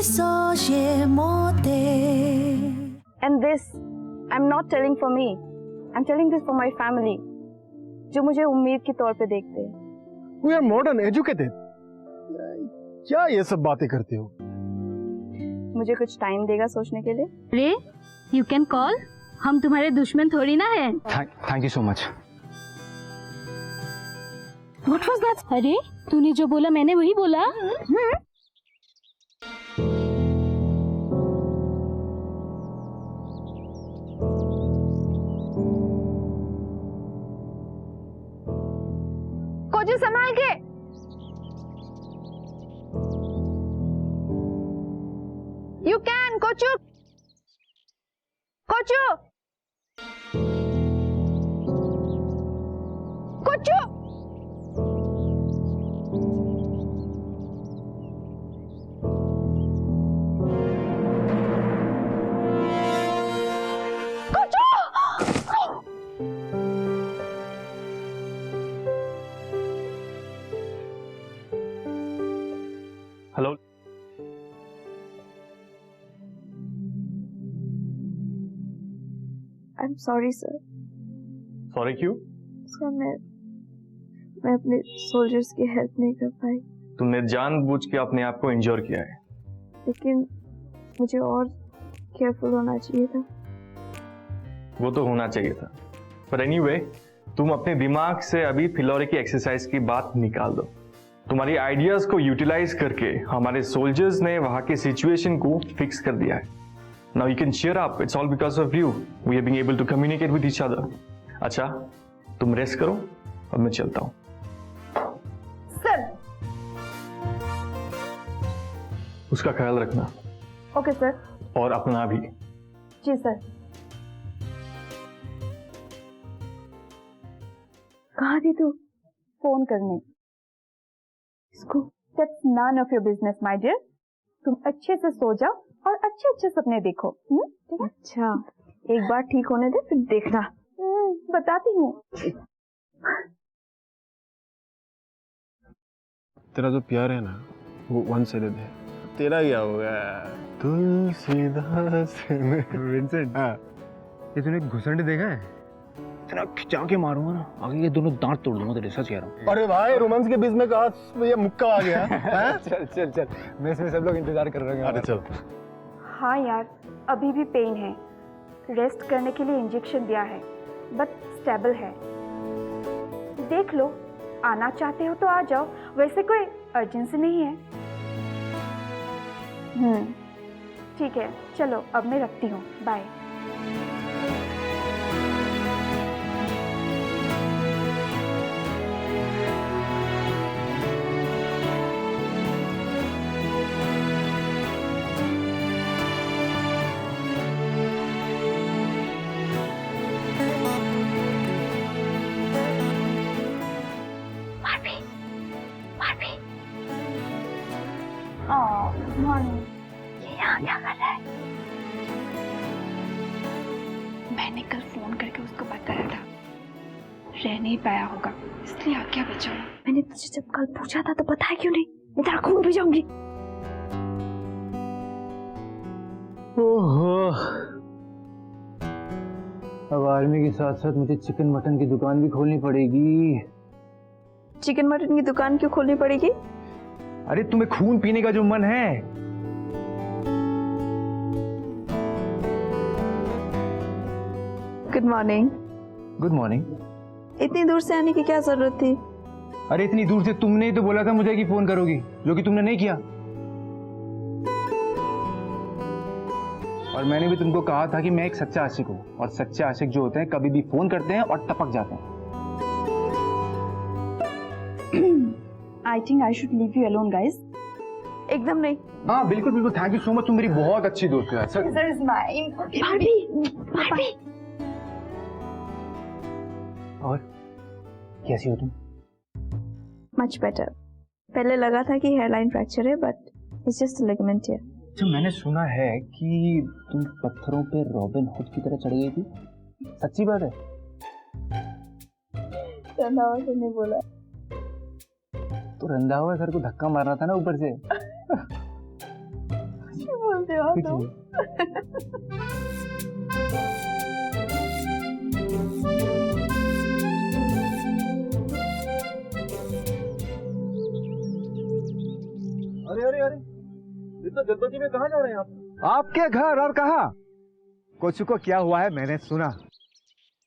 And this, I'm not telling for me. I'm telling this for my family, जो मुझे उम्मीद के तौर पे देखते हैं। We are modern, educated. क्या ये सब बातें करते हो? मुझे कुछ टाइम देगा सोचने के लिए? रे, you can call. हम तुम्हारे दुश्मन थोड़ी ना है। Thank you so much. What was that? अरे, तूने जो बोला मैंने वही बोला। कोचू संभाल के। You can, Kochu. Kochu. Kochu. Hello. I'm sorry sir। Sorry क्यों? सर मैं अपने सोल्जर्स की हेल्प नहीं कर पाई। तुमने जानबूझ के अपने आप को इंजोर किया है। लेकिन मुझे और केयरफुल होना चाहिए था। वो तो होना चाहिए था, पर एनीवे, तुम अपने दिमाग से अभी फिलौरी की एक्सरसाइज की बात निकाल दो। तुम्हारी आइडियाज को यूटिलाइज करके हमारे सोल्जर्स ने वहां की सिचुएशन को फिक्स कर दिया है। Now you can cheer up, it's all because of you. We have been able to communicate with each other. अच्छा, तुम रेस्ट करो, अब मैं चलता हूँ। सर। उसका ख्याल रखना। Okay sir. और अपना भी। जी सर। कहाँ थी तू? फोन करने। इसको That's none of your business, my dear. तुम अच्छे से सो जाओ और अच्छे अच्छे सपने देखो। ठीक है? अच्छा, एक बार ठीक होने दे फिर देखना। बताती हूँ। तेरा जो प्यार है ना, वो वन साइडेड है। तेरा क्या होगा? तुलसीदास। विंसेंट, हाँ, ये तूने घुसंडी देखा है? इतना खिंचा के मारूंगा ना, आगे ये दोनों दांत तोड़ दूंगा तेरे, सच कह रहा हूँ। अरे भाई, रोमांस के बीच में कहा ये मुक्का आ गया? चल चल चल, मेस में सब लोग इंतजार कर रहे हैं। अरे चल। हाँ यार, अभी भी पेन है। रेस्ट करने के लिए इंजेक्शन दिया है, बट स्टेबल है। देख लो, आना चाहते हो तो आ जाओ, वैसे कोई अर्जेंसी नहीं है। ठीक है, चलो अब मैं रखती हूँ, बाय। ये यहाँ क्या कर रहा है? मैंने कल फोन करके उसको बताया था, रह नहीं पाया होगा, इसलिए आज्ञा बचाओ। मैंने तुझे जब कल पूछा था तो बताया क्यों नहीं? मैं तेरा खून पी जाऊंगी। ओहो, अब आर्मी के साथ साथ मुझे चिकन मटन की दुकान भी खोलनी पड़ेगी। चिकन मटन की दुकान क्यों खोलनी पड़ेगी? अरे तुम्हें खून पीने का जो मन है। Good morning. Good morning. इतनी दूर से आने की क्या जरूरत थी? अरे इतनी दूर से तुमने ही तो बोला था मुझे कि फोन करोगी, जो कि तुमने नहीं किया। और मैंने भी तुमको कहा था कि मैं एक सच्चा आशिक हूँ, और सच्चे आशिक जो होते हैं कभी भी फोन करते हैं और टपक जाते हैं। I think I should leave you alone, guys. एकदम नहीं। हाँ बिल्कुल बिल्कुल, थैंक यू सो मच, तुम मेरी बहुत अच्छी दोस्त हो यार। Sir is mine. Barbie. और कैसी हो तुम? Much better. पहले लगा था कि हेयरलाइन फ्रैक्चर है, but it's just a ligament here. अच्छा, मैंने सुना है कि तुम पत्थरों पे रॉबिन हुड की तरह चढ़ गई थी, सच्ची बात है? रंधावा सर ने बोला। तो रंधावा सर को धक्का मारना था ना ऊपर से। जानो। अरे अरे अरे, इतना जल्दबाजी में कहाँ जा रहे हैं आप? आपके घर और कहा? कोचू को क्या हुआ है मैंने सुना।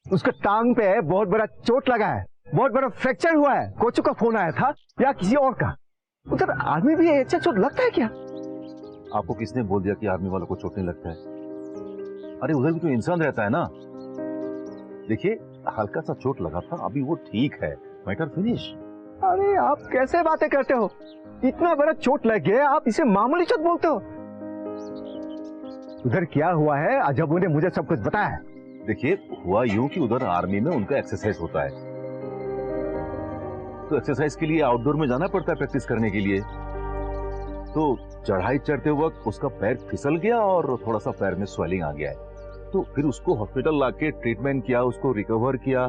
उसके टांग पे बहुत बड़ा चोट लगा है, बहुत बड़ा फ्रैक्चर हुआ है। कोचू का फोन आया था या किसी और का? उधर आर्मी भी ऐसा चोट लगता है क्या? आपको किसने बोल दिया कि आर्मी वालों को चोट नहीं लगता है? अरे उधर भी तो इंसान रहता है ना। देखिए, हल्का सा चोट लगा था, अभी वो ठीक है, मैटर फिनिश। अरे आप कैसे बातें करते हो? इतना बड़ा चोट लग गया, आप इसे मामूली चोट बोलते हो? उधर क्या हुआ है अजब ने मुझे सब कुछ बताया। देखिए, हुआ यूं कि उधर आर्मी में उनका एक्सरसाइज होता है, तो एक्सरसाइज के लिए आउटडोर में जाना पड़ता है प्रैक्टिस करने के लिए। तो चढ़ाई चढ़ते वक्त उसका पैर फिसल गया और थोड़ा सा पैर में स्वेलिंग आ गया है। तो फिर उसको हॉस्पिटल लाके ट्रीटमेंट किया, उसको रिकवर किया,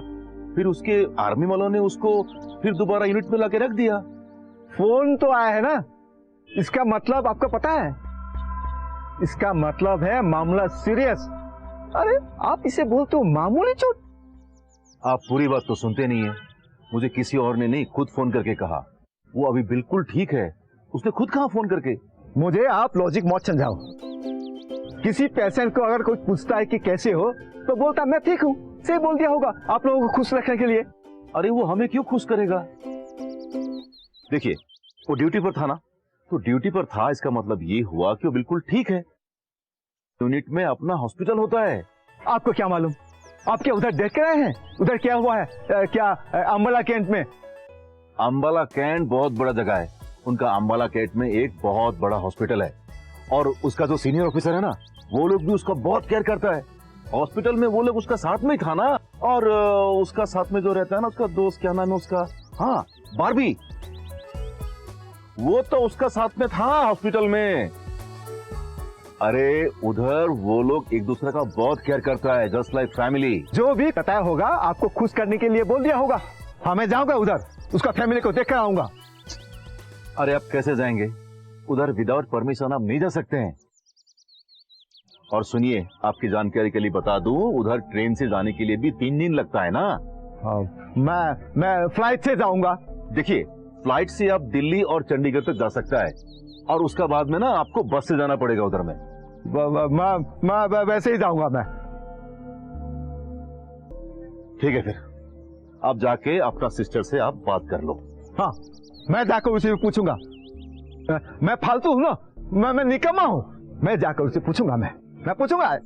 फिर उसके आर्मी वालों ने उसको फिर दोबारा यूनिट में लाके रख दिया। फोन तो आया है ना, इसका मतलब आपको पता है? इसका मतलब है मामला सीरियस। अरे आप इसे बोलते हो मामूली चोट? आप पूरी बात तो सुनते नहीं है। मुझे किसी और ने नहीं, खुद फोन करके कहा वो अभी बिल्कुल ठीक है। उसने खुद कहा फोन करके? मुझे आप लॉजिक मत समझाओ। किसी पेशेंट को अगर कोई पूछता है कि कैसे हो, तो बोलता मैं ठीक हूँ, से बोल दिया होगा आप लोगों को खुश रखने के लिए। अरे वो हमें क्यों खुश करेगा? देखिए, वो ड्यूटी पर था ना, तो ड्यूटी पर था इसका मतलब ये हुआ कि वो बिल्कुल ठीक है। यूनिट में अपना हॉस्पिटल होता है। आपको क्या मालूम? आप क्या उधर देख रहे हैं? उधर क्या हुआ है? क्या अंबाला कैंट में? अंबाला कैंट बहुत बड़ा जगह है। उनका अंबाला कैंट में एक बहुत बड़ा हॉस्पिटल है, और उसका जो सीनियर ऑफिसर है ना, वो लोग भी उसका बहुत केयर करता है। हॉस्पिटल में वो लोग उसका साथ में ही था ना, और उसका साथ में जो रहता है ना, उसका दोस्त, क्या नाम है उसका? हाँ, बारबी। वो तो उसका साथ में था हॉस्पिटल में। अरे उधर वो लोग एक दूसरे का बहुत केयर करता है, जस्ट लाइक फैमिली। जो भी बताया होगा आपको खुश करने के लिए बोल दिया होगा। हाँ, मैं जाऊंगा उधर, उसका फैमिली को देख कर आऊंगा। अरे आप कैसे जाएंगे उधर? विदाउट परमिशन आप नहीं जा सकते हैं। और सुनिए, आपकी जानकारी के लिए बता दूं, उधर ट्रेन से जाने के लिए भी 3 दिन लगता है ना। मैं फ्लाइट से जाऊंगा। देखिए, फ्लाइट से आप दिल्ली और चंडीगढ़ तक जा सकता है, और उसका बाद में ना आपको बस से जाना पड़ेगा उधर में। मैं वैसे ही जाऊंगा मैं। ठीक है, फिर आप जाके अपना सिस्टर से आप बात कर लो। हाँ, मैं जाकर उसे पूछूंगा। मैं फालतू हूं ना, मैं निकम्मा हूं। मैं जाकर उसे पूछूंगा, मैं पूछूंगा।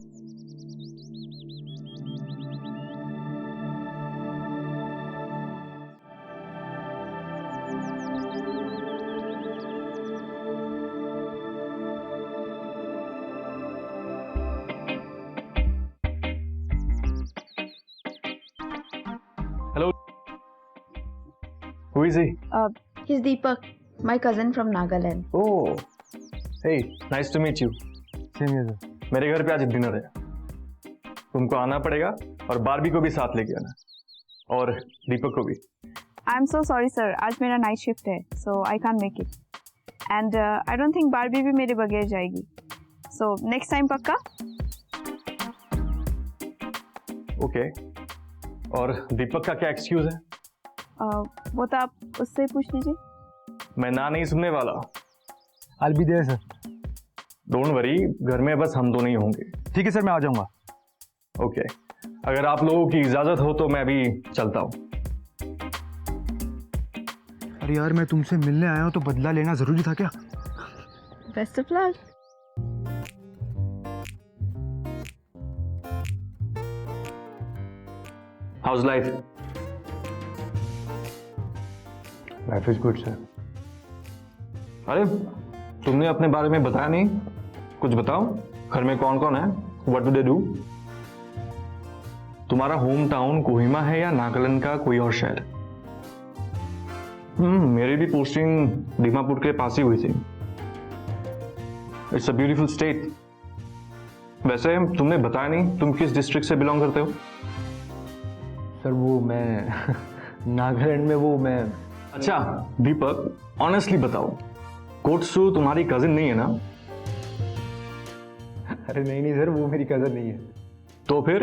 Hello. Who is he? He's Deepak, my cousin from Nagaland. Oh, hey, nice to meet you. मेरे घर पे आज डिनर है, तुमको आना पड़ेगा, और बारबी को भी साथ लेके आना, और दीपक को भी। I am so sorry sir, आज मेरा नाइट शिफ्ट है, so I can't make it. And I don't think Barbie भी मेरे बगैर जाएगी, सो नेक्स्ट टाइम पक्का। ओके, और दीपक का क्या एक्सक्यूज है? वो तो आप उससे पूछ लीजिए। मैं ना नहीं सुनने वाला। I'll be there, sir. Don't worry, घर में बस हम दोनों ही होंगे। ठीक है सर, मैं आ जाऊंगा। ओके, अगर आप लोगों की इजाजत हो तो मैं भी चलता हूँ। अरे यार, मैं तुमसे मिलने आया हूँ तो बदला लेना जरूरी था क्या? Best of luck. House life? Life is good sir. अरे तुमने अपने बारे में बताया नहीं, कुछ बताओ। घर में कौन कौन है? What do they do? तुम्हारा होम टाउन कोहिमा है या नागालैंड का कोई और शहर? मेरी भी पोस्टिंग दीमापुर के पास ही हुई थी। It's a beautiful state. वैसे तुमने बताया नहीं, तुम किस डिस्ट्रिक्ट से बिलोंग करते हो? सर वो मैं नागालैंड में, वो मैं। अच्छा दीपक, ऑनेस्टली बताओ, कोट्सू तुम्हारी कजिन नहीं है ना? अरे नहीं नहीं सर, वो मेरी कजन नहीं है। तो फिर?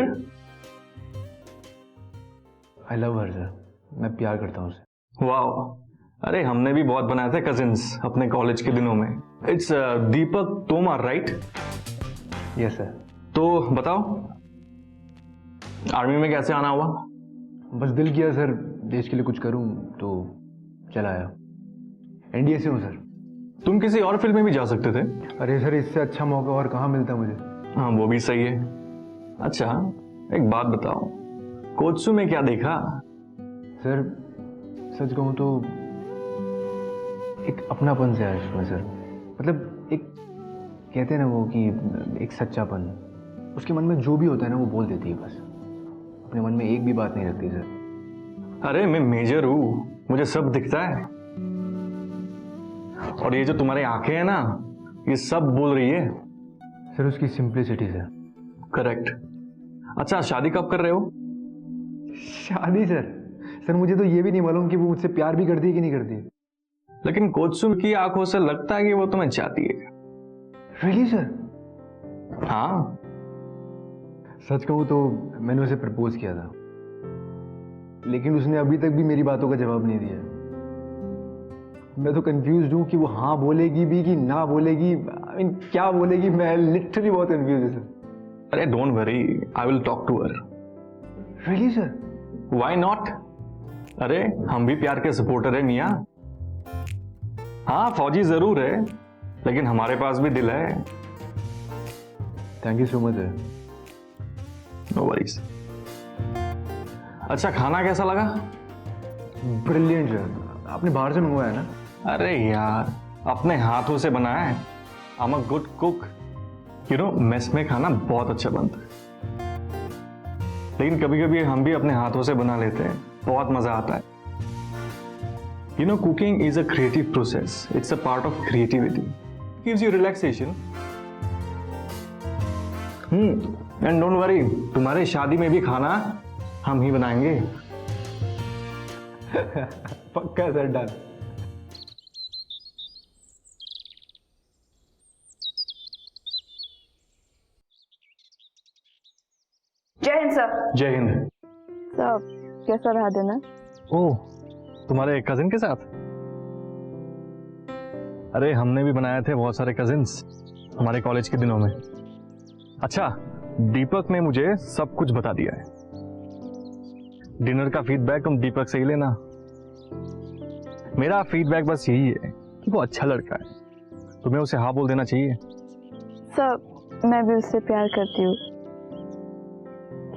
आई लव हर सर, मैं प्यार करता हूँ उसे। वाह, अरे हमने भी बहुत बनाए थे कजिन्स अपने कॉलेज के दिनों में। It's Deepak Tomar, right? Yes sir. तो बताओ, आर्मी में कैसे आना हुआ? बस दिल किया सर देश के लिए कुछ करूं तो चला आया। एनडीए से हूँ सर। तुम किसी और फील्ड में भी जा सकते थे। अरे सर, इससे अच्छा मौका और कहाँ मिलता मुझे। हाँ, वो भी सही है। अच्छा, एक बात बताओ, कोत्सू में क्या देखा? सर सच कहूँ तो एक अपनापन से आया उसमें सर। मतलब एक कहते हैं ना वो कि एक सच्चापन, उसके मन में जो भी होता है ना वो बोल देती है, बस अपने मन में एक भी बात नहीं रखती सर। अरे मैं मेजर हूँ, मुझे सब दिखता है। और ये जो तुम्हारी आंखें हैं ना, ये सब बोल रही है। सर उसकी सिंप्लिसिटी से। करेक्ट। अच्छा, शादी कब कर रहे हो? शादी सर मुझे तो ये भी नहीं मालूम कि वो मुझसे प्यार भी करती है कि नहीं करती है। लेकिन कोत्सुम की आंखों से लगता है कि वो तुम्हें चाहती है। Really sir? हाँ। सच कहूँ तो मैंने उसे प्रपोज किया था, लेकिन उसने अभी तक भी मेरी बातों का जवाब नहीं दिया। मैं तो कंफ्यूज्ड हूँ कि वो हाँ बोलेगी भी कि ना बोलेगी। I mean, क्या बोलेगी, मैं लिटरली बहुत कंफ्यूज हूँ सर। अरे don't worry, I will talk to her. Really sir? Why not? अरे हम भी प्यार के सपोर्टर है मियाँ। हाँ, फौजी जरूर है, लेकिन हमारे पास भी दिल है। Thank you so much sir. No worries. अच्छा, खाना कैसा लगा? Brilliant sir. आपने बाहर से मंगवाया ना? अरे यार, अपने हाथों से बनाया है। I am a good cook. You know, mess में खाना बहुत अच्छा बनता है, लेकिन कभी कभी हम भी अपने हाथों से बना लेते हैं, बहुत मजा आता है। You know, cooking is a creative process. It's a part of creativity. It gives you relaxation. And don't worry, तुम्हारे शादी में भी खाना हम ही बनाएंगे। पक्का सर, डन। जय हिंद सर। जय हिंद। सर कैसा रहा डिनर? ओह, तुम्हारे कजिन के साथ? अरे हमने भी बनाए थे बहुत सारे कजिन्स हमारे कॉलेज के दिनों में। अच्छा, दीपक ने मुझे सब कुछ बता दिया है। डिनर का फीडबैक तुम दीपक से ही लेना। मेरा फीडबैक बस यही है कि वो अच्छा लड़का है, तुम्हें उसे हाँ बोल देना चाहिए। सर मैं भी उससे प्यार करती हूँ,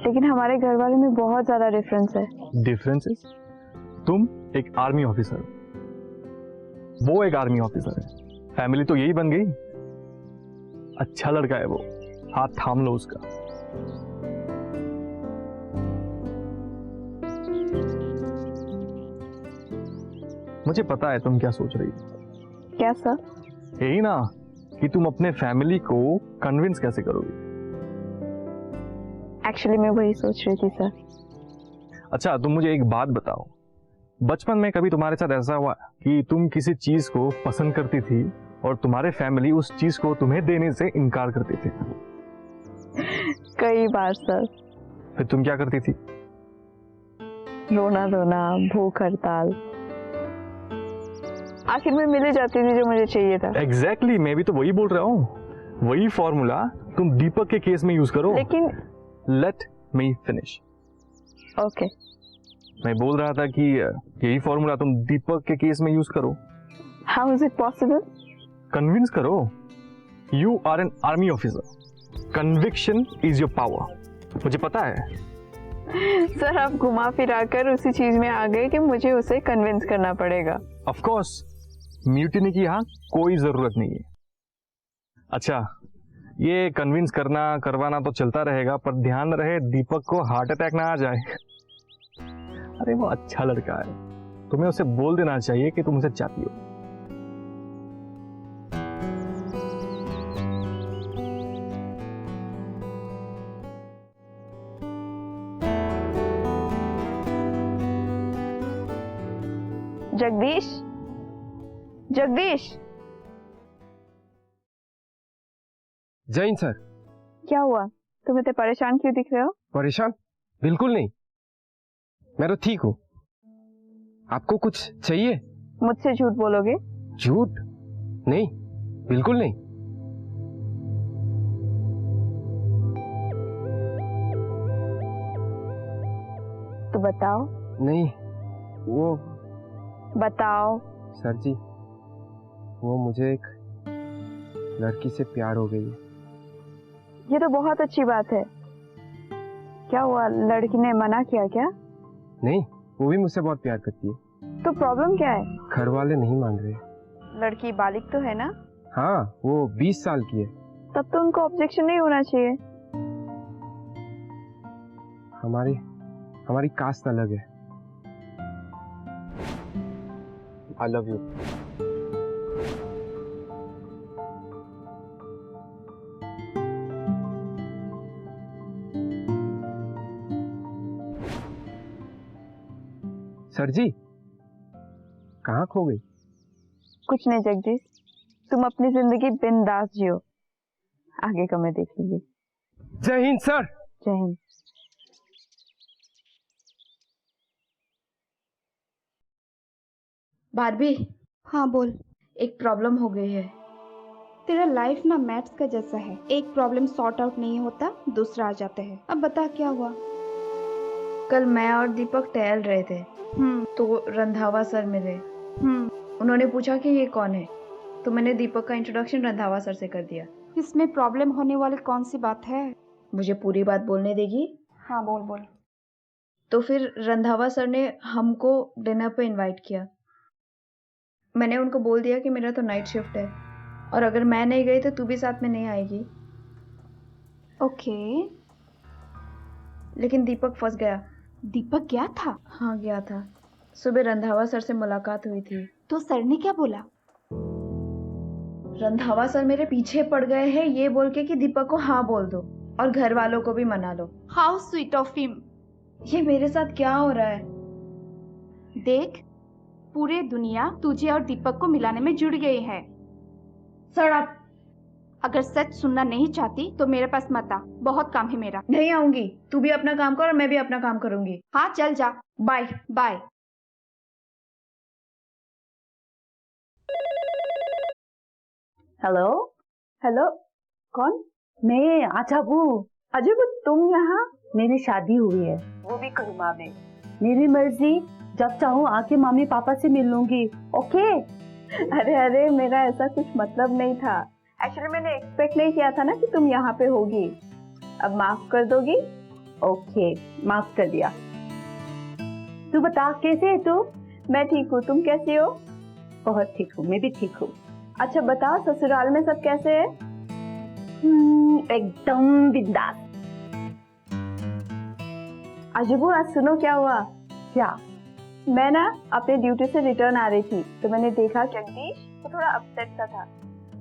लेकिन हमारे घर वाले में बहुत ज्यादा डिफरेंस है। डिफरेंसेस? तुम एक आर्मी ऑफिसर हो, वो एक आर्मी ऑफिसर है, फैमिली तो यही बन गई। अच्छा लड़का है वो, हाथ थाम लो उसका। मुझे पता है तुम क्या सोच रही हो। क्या सर? यही ना कि तुम अपने फैमिली को कन्विंस कैसे करोगी। एक्चुअली मैं वही सोच रही थी सर। अच्छा, तुम मुझे एक बात बताओ, बचपन में कभी तुम्हारे साथ ऐसा हुआ कि तुम किसी चीज को पसंद करती थी और तुम्हारे फैमिली उस चीज को तुम्हें देने से इनकार करती थी? कई बार सर। फिर तुम क्या करती थी? रोना धोना, भूख हड़ताल, आखिर में मिल ही जाती थी जो मुझे चाहिए था। एग्जैक्टली, मैं भी तो वही बोल रहा हूँ। वही फॉर्मूला तुम दीपक के केस में यूज करो। लेकिन लेट मी फिनिश। ओके। मैं बोल रहा था कि यही फॉर्मूला तुम दीपक के केस में यूज करो। How is it possible? Convince करो। You are an army officer, conviction is your power. मुझे पता है। सर आप घुमा फिरा कर उसी चीज में आ गए कि मुझे उसे कन्विंस करना पड़ेगा। ऑफ कोर्स, म्यूटिनी की यहाँ कोई जरूरत नहीं है। अच्छा, ये कन्विंस करना करवाना तो चलता रहेगा, पर ध्यान रहे दीपक को हार्ट अटैक ना आ जाए। अरे वो अच्छा लड़का है, तुम्हें उसे बोल देना चाहिए कि तुम उसे चाहती हो। जगदीश, जगदीश। जैन सर, क्या हुआ? तुम इतने परेशान क्यों दिख रहे हो? परेशान? बिल्कुल नहीं, मैं तो ठीक हूँ। आपको कुछ चाहिए? मुझसे झूठ बोलोगे? झूठ नहीं, बिल्कुल नहीं। तो बताओ। नहीं, वो बताओ। सर जी, वो मुझे एक लड़की से प्यार हो गई है। ये तो बहुत अच्छी बात है। क्या हुआ, लड़की ने मना किया क्या? नहीं, वो भी मुझसे बहुत प्यार करती है। तो प्रॉब्लम क्या है? घर वाले नहीं मान रहे। लड़की बालिग तो है ना? हाँ, वो 20 साल की है। तब तो उनको ऑब्जेक्शन नहीं होना चाहिए। हमारी कास्ट अलग है। I love you. सर जी, कहाँ खो गई? कुछ नहीं जगदीश, तुम अपनी जिंदगी बिंदास जियो, आगे का मैं देख लूंगी। जय हिंद सर। जय हिंद। बारबी, हाँ बोल। एक प्रॉब्लम हो गई है। तेरा लाइफ ना मैथ्स का जैसा है, एक प्रॉब्लम सॉर्ट आउट नहीं होता, दूसरा आ जाता है। अब बता क्या हुआ? कल मैं और दीपक टहल रहे थे तो रंधावा सर मिले। उन्होंने पूछा कि ये कौन है, तो मैंने दीपक का इंट्रोडक्शन रंधावा सर से कर दिया। इसमें प्रॉब्लम होने वाली कौन सी बात है? मुझे पूरी बात बोलने देगी? हाँ बोल बोल। तो फिर रंधावा सर ने हमको डिनर पे इनवाइट किया। मैंने उनको बोल दिया कि मेरा तो नाइट शिफ्ट है और अगर मैं नहीं गई तो तू भी साथ में नहीं आएगी। ओके। लेकिन दीपक फंस गया। दीपक गया था? हाँ गया था। सुबह रंधावा सर से मुलाकात हुई थी। तो सर ने क्या बोला? रंधावा सर मेरे पीछे पड़ गए हैं ये बोल के कि दीपक को हाँ बोल दो और घर वालों को भी मना लो। How sweet of him. ये मेरे साथ क्या हो रहा है? देख, पूरे दुनिया तुझे और दीपक को मिलाने में जुड़ गई है। सड़प। अगर सच सुनना नहीं चाहती तो मेरे पास मत आ, बहुत काम है मेरा। नहीं आऊंगी, तू भी अपना काम कर और मैं भी अपना काम करूंगी। हाँ चल जा। Bye bye. हेलो हेलो, कौन? मैं अजबू। अजबू तुम यहाँ? मेरी शादी हुई है, वो भी कोहिमा में। मेरी मर्जी, जब चाहूँ आके मम्मी पापा से मिल लूंगी। ओके? अरे अरे, मेरा ऐसा कुछ मतलब नहीं था। एक्चुअली मैंने एक्सपेक्ट नहीं किया था ना कि तुम यहाँ पे होगी। अब माफ कर दोगी? ओके, माफ कर दिया। तू बता कैसे है तू? मैं ठीक हूँ, तुम कैसी हो? बहुत ठीक हूँ, मैं भी ठीक हूँ। अच्छा बता, ससुराल में सब कैसे है? एकदम बिंदास। अजबू, आज सुनो क्या हुआ। क्या? मैं ना अपने ड्यूटी से रिटर्न आ रही थी तो मैंने देखा जगदीश तो थोड़ा अपसेट सा था,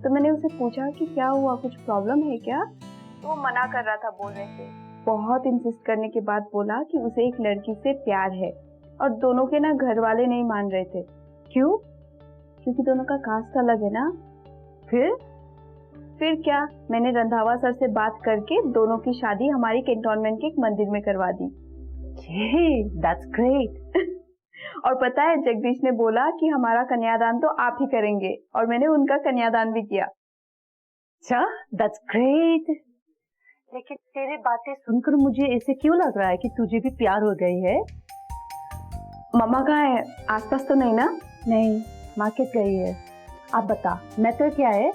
तो मैंने उसे पूछा कि क्या हुआ, कुछ प्रॉब्लम है क्या? तो वो मना कर रहा था बोलने से। बहुत इंसिस्ट करने के बाद बोला कि उसे एक लड़की से प्यार है और दोनों के ना घर वाले नहीं मान रहे थे। क्यों? क्योंकि दोनों का कास्ट अलग है ना। फिर क्या, मैंने रंधावा सर से बात करके दोनों की शादी हमारी कैंटोनमेंट के एक मंदिर में करवा दी। That's great. और पता है, जगदीश ने बोला कि हमारा कन्यादान तो आप ही करेंगे और मैंने उनका कन्यादान भी किया। अच्छा, that's great. लेकिन तेरी बातें सुनकर मुझे ऐसे क्यों लग रहा है कि तुझे भी प्यार हो गई है? मम्मा कहाँ है? आसपास तो नहीं ना? नहीं, मार्केट गई है। आप बता, मैटर क्या है?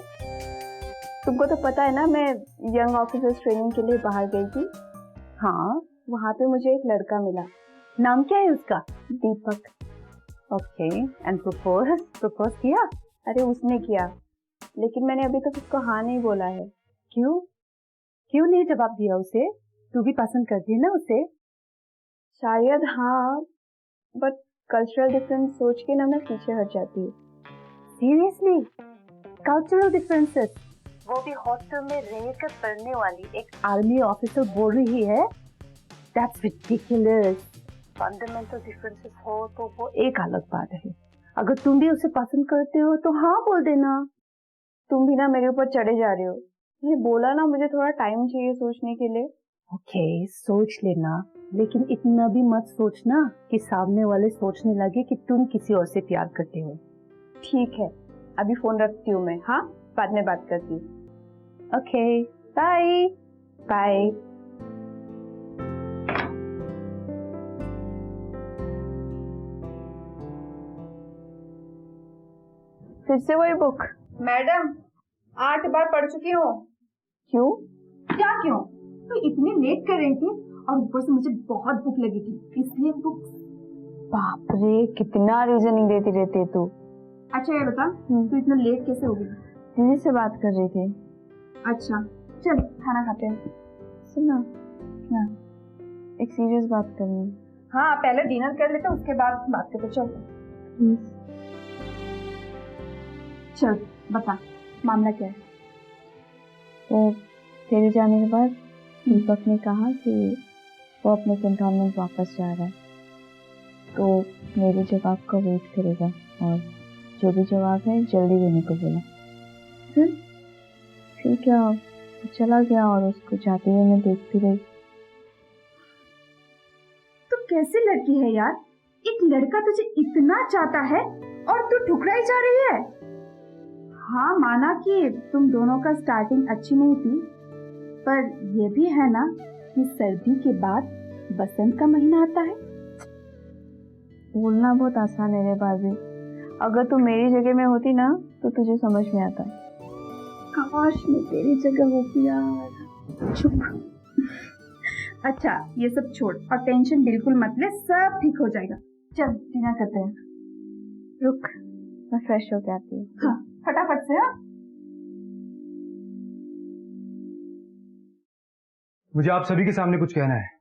तुमको तो पता है ना, मैं यंग ऑफिसर्स ट्रेनिंग के लिए बाहर गई थी। हाँ, वहाँ पे मुझे एक लड़का मिला। नाम क्या है उसका? दीपक। ओके, एंड प्रपोज किया? अरे उसने किया, लेकिन मैंने अभी तक उसको हाँ नहीं बोला है। क्यों नहीं जवाब दिया उसे? तू भी पसंद करती है ना उसे? शायद हाँ, बट कल्चरल डिफरेंस सोच के ना मैं पीछे हट जाती हूँ। सीरियसली? Cultural differences? वो भी हॉस्टल में रहकर पढ़ने वाली एक आर्मी ऑफिसर बोल रही है? That's ridiculous. फंडामेंटल डिफरेंसेस हो तो वो एक अलग बात है। अगर तुम भी उसे पसंद करते हो तो हाँ बोल देना। तुम भी ना मेरे ऊपर चढ़े जा रहे हो। मैंने बोला ना मुझे थोड़ा टाइम चाहिए सोचने के लिए। ओके सोच लेना, लेकिन इतना भी मत सोचना कि सामने वाले सोचने लगे कि तुम किसी और से प्यार करते हो। ठीक है, अभी फोन रखती हूँ मैं। हाँ, बाद में बात करती हूँ। Okay bye bye. फिर से वही बुक? मैडम 8 बार पढ़ चुकी हूँ। क्यों? क्या क्यों? तो इतनी लेट कर रही थी और ऊपर से मुझे बहुत भूख लगी थी, इसलिए बुक। बाप रे, कितना रीजनिंग देती रहती है तू। अच्छा ये बता, तू इतना लेट कैसे हो गई? दीदी से बात कर रही थी। अच्छा चल खाना खाते हैं। सुना क्या? एक सीरियस बात करनी है। हाँ पहले डिनर कर लेते, उसके बाद बात करते। चल चल बता, मामला क्या है? तो तेरे जाने के बाद दीपक ने कहा कि वो अपने कैंटोनमेंट वापस जा रहा है, तो मेरे जवाब का वेट करेगा और जो भी जवाब है जल्दी देने को बोला। फिर क्या, चला गया और उसको जाते हुए मैं देखती रही। तू कैसी लड़की है यार, एक लड़का तुझे इतना चाहता है और तू ठुकराई जा रही है। हाँ माना कि तुम दोनों का स्टार्टिंग अच्छी नहीं थी, पर यह भी है ना कि सर्दी के बाद बसंत का महीना आता है। बोलना बहुत आसान है रे बाजी, अगर तू मेरी जगह में होती ना तो तुझे समझ में आता। काश मैं तेरी जगह होती यार। चुप। अच्छा ये सब छोड़ और टेंशन बिल्कुल मत ले, सब ठीक हो जाएगा। चल डिनर करते हैं। रुक मैं फ्रेश होके आती हूँ। हाँ फटाफट से। हाँ मुझे आप सभी के सामने कुछ कहना है।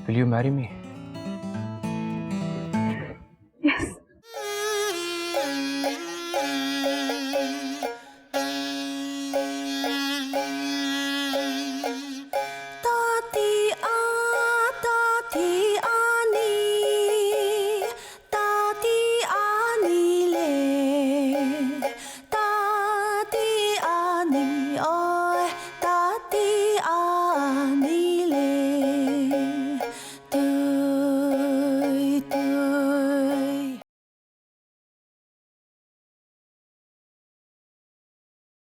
Will you marry me?